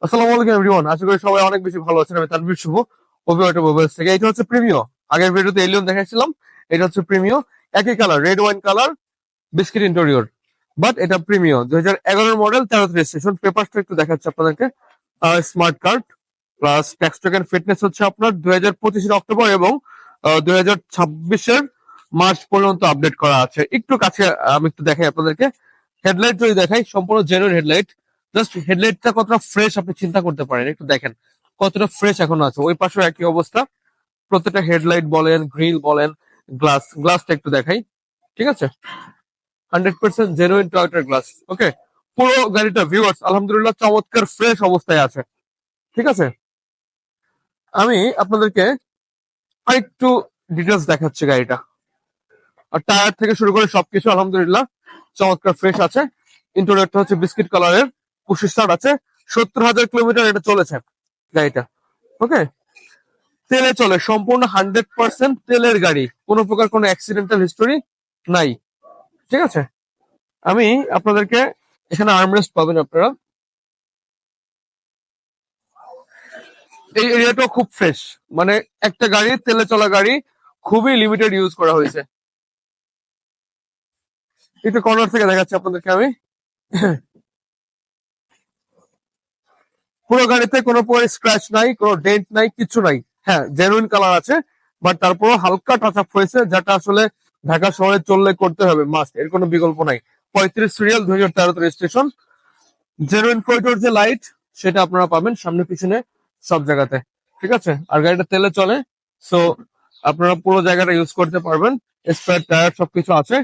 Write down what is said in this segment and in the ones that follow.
আসসালামু আলাইকুম এভরিওয়ান, আশা করি সবাই অনেক বেশি ভালো আছেন। আমি তানভীর শুভ, মোবাইলস থেকে। এটা হচ্ছে প্রিমিও। আগের ভিডিওতে এলিয়ন দেখাইছিলাম, এটা হচ্ছে প্রিমিও। একই colour, red wine colour, biscuit interior, but এটা প্রিমিও 2011 মডেল, 13 রেজিস্ট্রেশন। পেপারসটা একটু দেখাচ্ছে আপনাদেরকে। Smart card plus tax token. Fitness হচ্ছে আপনার 2025 অক্টোবর এবং 2026 মার্চ পর্যন্ত আপডেট করা আছে। একটু কাছে আমি একটু দেখাই আপনাদেরকে। হেডলাইট যদি দেখাই, সম্পূর্ণ জেনুইন হেডলাইট। জাস্ট হেডলাইটটা কতটা ফ্রেশ আপনি চিন্তা করতে পারেন, একটু দেখেন কতটা ফ্রেশ এখনো আছে। ওই পাশে একই অবস্থা, প্রত্যেকটা হেডলাইট বলেন, গ্রিল বলেন, গ্লাসটা একটু দেখাই। ঠিক আছে, 100% জেনুইন টয়োটার গ্লাস। ওকে, পুরো গাড়িটা ভিউয়ার্স আলহামদুলিল্লাহ চমৎকার ফ্রেশ অবস্থায় আছে। ঠিক আছে, আমি আপনাদেরকে আরেকটু ডিটেলস দেখাচ্ছি গাড়িটা। আর টায়ার থেকে শুরু করে সবকিছু আলহামদুলিল্লাহ চমৎকার ফ্রেশ আছে। ইন্টেরিয়রটা হচ্ছে বিস্কিট কালারের, পুশি স্টার্ট আছে। 70,000 কিলোমিটার এটা চলেছে গাড়িটা। ওকে, তেলে চলে, সম্পূর্ণ 100% তেলের গাড়ি, কোনো প্রকার কোনো অ্যাক্সিডেন্টাল হিস্টোরি নাই। ঠিক আছে, আমি আপনাদেরকে এখানে আর্মরেস্ট পাবেন আপনারা। এই এরিয়াটাও খুব ফ্রেশ, মানে একটা গাড়ি, তেলে চলা গাড়ি, খুবই লিমিটেড ইউজ করা হয়েছে। একটু কর্নার থেকে দেখাচ্ছি আপনাদেরকে আমি। পুরো গাড়িতে কোনো প্রকার স্ক্র্যাচ নাই, কোনো ডেন্ট নাই, কিছু নাই। হ্যাঁ, জেনুইন কালার আছে, বাট তারপরও হালকা টাচ আপ হয়েছে, যেটা আসলে ঢাকা শহরে চললে করতে হবে মাস্ট, এর কোনো বিকল্প নাই। 35 সিরিয়াল, 2013 রেজিস্ট্রেশন। জেনুইন করিডোর যে লাইট, সেটা আপনারা পাবেন সামনে পিছনে সব জায়গাতে। ঠিক আছে, আর গাড়িটা তেলে চলে, সো আপনারা পুরো জায়গাটা ইউজ করতে পারবেন। স্পেয়ার টায়ার সবকিছু আছে।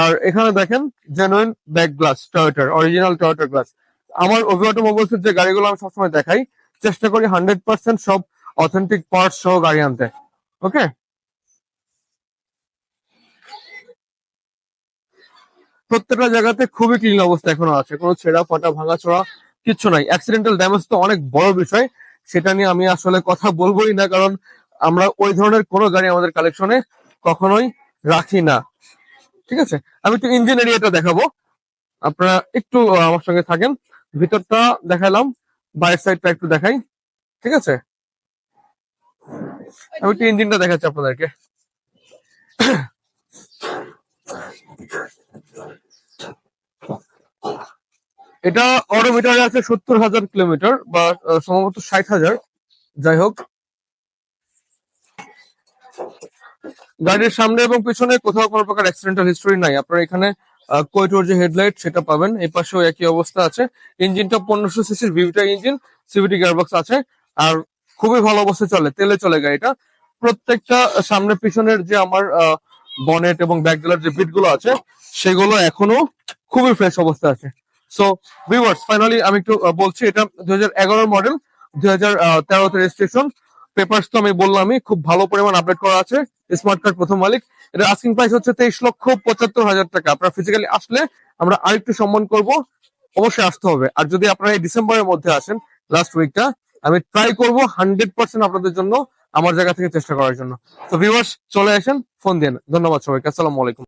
আর এখানে দেখেন জেনুইন ব্যাক গ্লাস, টয়োটার অরিজিনাল টয়োটার গ্লাস। আমার অভিজ্ঞতা মোবাইলসের যে গাড়িগুলো আমি সবসময় দেখাই, চেষ্টা করি 100% সব অথেন্টিক পার্টস সহ গাড়ি আনতে। ওকে, প্রত্যেকটা জায়গাতে খুবই ক্লিন অবস্থা এখনো আছে, কোনো ছেঁড়া ফাটা ভাঙা চোরা কিচ্ছু নাই। অ্যাক্সিডেন্টাল ড্যামেজ তো অনেক বড় বিষয়, সেটা নিয়ে আমি আসলে কথা বলবোই না, কারণ আমরা ওই ধরনের কোনো গাড়ি আমাদের কালেকশনে কখনোই রাখি না। ঠিক আছে, আমি একটু ইঞ্জিন এরিয়াটা দেখাবো, আপনারা একটু আমার সঙ্গে থাকেন। ভিতরটা দেখালাম, বাইরের সাইডটা একটু দেখাই। ঠিক আছে, আমি একটু ইঞ্জিনটা দেখাচ্ছি আপনাদেরকে। এটা অডোমিটারে আছে 70,000 কিলোমিটার, বা সম্ভবত 60,000, যাই হোক। গাড়ির সামনে এবং পিছনে কোথাও কোনো প্রকার অ্যাক্সিডেন্টাল হিস্টোরি নাই। আপনারা এখানে কোয়েটোর যে হেডলাইট সেটা পাবেন, এই পাশেও একই অবস্থা আছে। ইঞ্জিনটা 1500 সিসির ভিভিটা ইঞ্জিন, সিভিটি গিয়ারবক্স আছে। আর খুবই ভালো অবস্থায় চলে, তেলে চলে গাড়িটা। প্রত্যেকটা সামনে পিছনের যে আমার বনেট এবং ব্যাকডেলার যে বিট গুলো আছে, সেগুলো এখনো খুবই ফ্রেশ অবস্থা আছে। সো ভিউয়ার্স, ফাইনালি আমি একটু বলছি, এটা 2011 মডেল, 2013 রেজিস্ট্রেশন। পেপারস তো আমি বললামই, খুব ভালো পরিমাণ আপডেট করা আছে। স্মার্ট কার্ড প্রথম মালিক। এটা আস্কিং প্রাইস হচ্ছে 23,75,000 টাকা। আপনারা ফিজিক্যালি আসলে আমরা আরেকটু সম্মান করব, অবশ্যই আসতে হবে। আর যদি আপনারা এই ডিসেম্বরের মধ্যে আসেন, লাস্ট উইকটা, আমি ট্রাই করব 100% আপনাদের জন্য, আমার জায়গা থেকে চেষ্টা করার জন্য। তো ভিউয়ার্স, চলে আসেন, ফোন দিন। ধন্যবাদ সবাইকে, আসসালামু আলাইকুম।